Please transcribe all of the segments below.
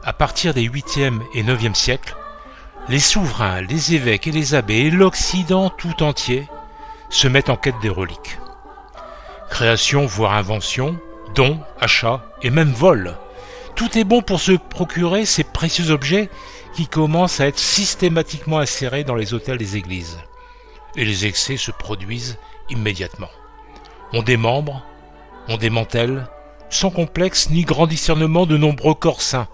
À partir des 8e et 9e siècles, les souverains, les évêques et les abbés et l'Occident tout entier se mettent en quête des reliques. Création, voire invention, dons, achats et même vol. Tout est bon pour se procurer ces précieux objets qui commencent à être systématiquement insérés dans les autels des églises. Et les excès se produisent immédiatement. On démembre, on démantèle, sans complexe ni grand discernement de nombreux corps saints,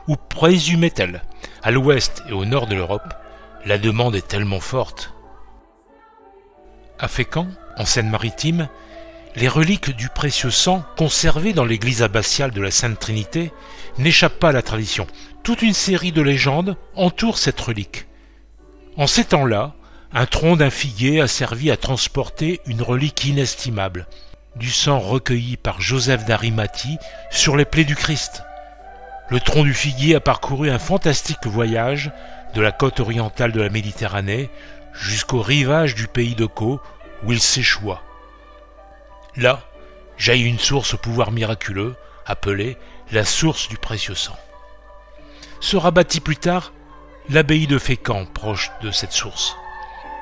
ou présumés tels. À l'ouest et au nord de l'Europe, la demande est tellement forte. À Fécamp, en Seine-Maritime, les reliques du précieux sang conservées dans l'église abbatiale de la Sainte Trinité n'échappent pas à la tradition. Toute une série de légendes entoure cette relique. En ces temps-là, un tronc d'un figuier a servi à transporter une relique inestimable, du sang recueilli par Joseph d'Arimathie sur les plaies du Christ. Le tronc du figuier a parcouru un fantastique voyage de la côte orientale de la Méditerranée jusqu'au rivage du pays de Caux où il s'échoua. Là, jaillit une source au pouvoir miraculeux, appelée la source du précieux sang. Sera bâtie plus tard l'abbaye de Fécamp, proche de cette source.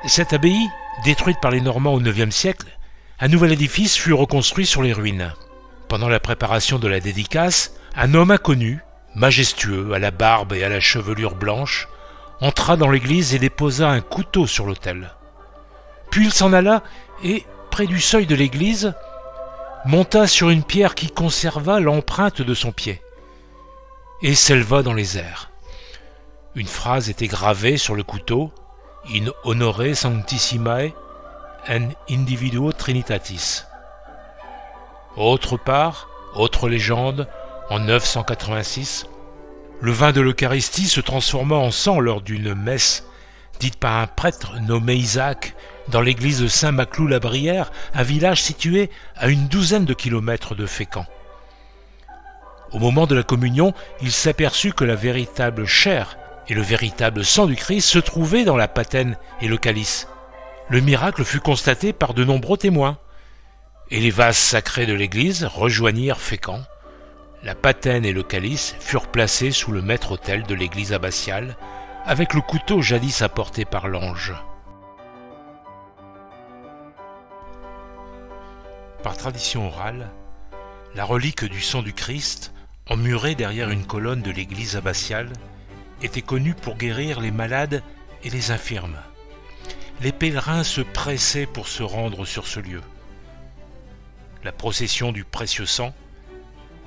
Cette abbaye, détruite par les Normands au IXe siècle, un nouvel édifice fut reconstruit sur les ruines. Pendant la préparation de la dédicace, un homme inconnu, majestueux, à la barbe et à la chevelure blanche, entra dans l'église et déposa un couteau sur l'autel. Puis il s'en alla et, près du seuil de l'église, monta sur une pierre qui conserva l'empreinte de son pied et s'éleva dans les airs. Une phrase était gravée sur le couteau, « In honore sanctissimae and individuo trinitatis ». Autre part, autre légende, en 986, le vin de l'Eucharistie se transforma en sang lors d'une messe dite par un prêtre nommé Isaac dans l'église de Saint-Maclou-la-Brière, un village situé à une douzaine de kilomètres de Fécamp. Au moment de la communion, il s'aperçut que la véritable chair et le véritable sang du Christ se trouvaient dans la patène et le calice. Le miracle fut constaté par de nombreux témoins, et les vases sacrés de l'église rejoignirent Fécamp. La patène et le calice furent placés sous le maître-autel de l'église abbatiale, avec le couteau jadis apporté par l'ange. Par tradition orale, la relique du sang du Christ, emmurée derrière une colonne de l'église abbatiale, était connue pour guérir les malades et les infirmes. Les pèlerins se pressaient pour se rendre sur ce lieu. La procession du précieux sang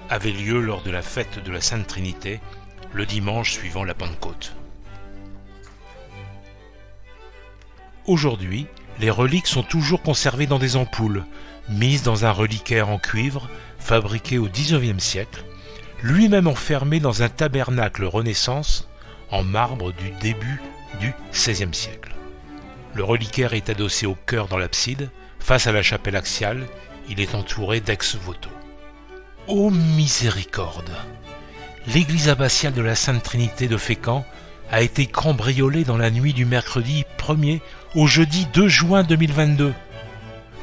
avait lieu lors de la fête de la Sainte Trinité, le dimanche suivant la Pentecôte. Aujourd'hui, les reliques sont toujours conservées dans des ampoules, mises dans un reliquaire en cuivre, fabriqué au XIXe siècle, lui-même enfermé dans un tabernacle Renaissance en marbre du début du XVIe siècle. Le reliquaire est adossé au chœur dans l'abside, face à la chapelle axiale, il est entouré d'ex-voto. Ô miséricorde! L'église abbatiale de la Sainte Trinité de Fécamp a été cambriolée dans la nuit du mercredi 1er au jeudi 2 juin 2022.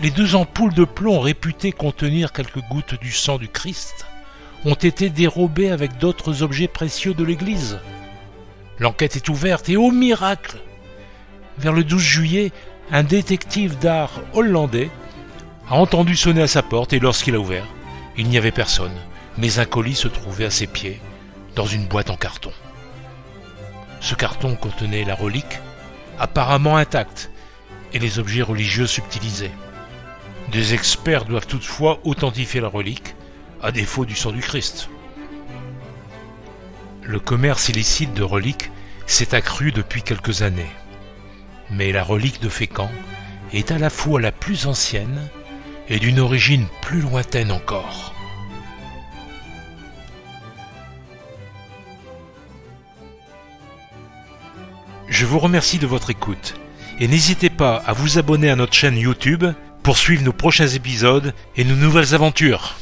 Les 2 ampoules de plomb réputées contenir quelques gouttes du sang du Christ ont été dérobées avec d'autres objets précieux de l'église. L'enquête est ouverte et ô miracle! Vers le 12 juillet, un détective d'art hollandais a entendu sonner à sa porte et lorsqu'il a ouvert, il n'y avait personne, mais un colis se trouvait à ses pieds, dans une boîte en carton. Ce carton contenait la relique, apparemment intacte, et les objets religieux subtilisés. Des experts doivent toutefois authentifier la relique, à défaut du sang du Christ. Le commerce illicite de reliques s'est accru depuis quelques années. Mais la relique de Fécamp est à la fois la plus ancienne et d'une origine plus lointaine encore. Je vous remercie de votre écoute et n'hésitez pas à vous abonner à notre chaîne YouTube pour suivre nos prochains épisodes et nos nouvelles aventures.